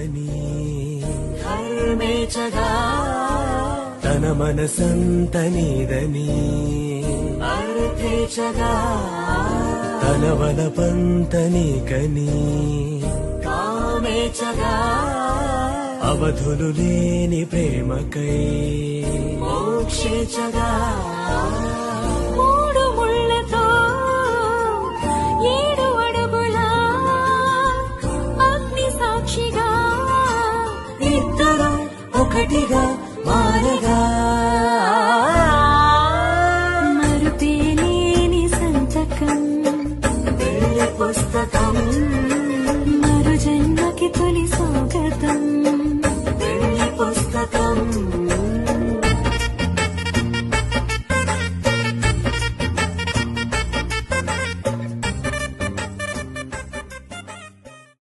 నీదని హర్మేచగా తన మనసంత నీదని అర్థేచగా తన వలపంత నీకని కామేచగా అవధులు లేని ప్రేమకై మోక్షేచగా మూడు ముళ్ళతో 7 అడుగుల అగ్ని సాక్షిగా ఇద్దరు ఒకటిగా మారగా మరుపేలేని సంతకం పుస్తకం మరు జన్మకి తొలి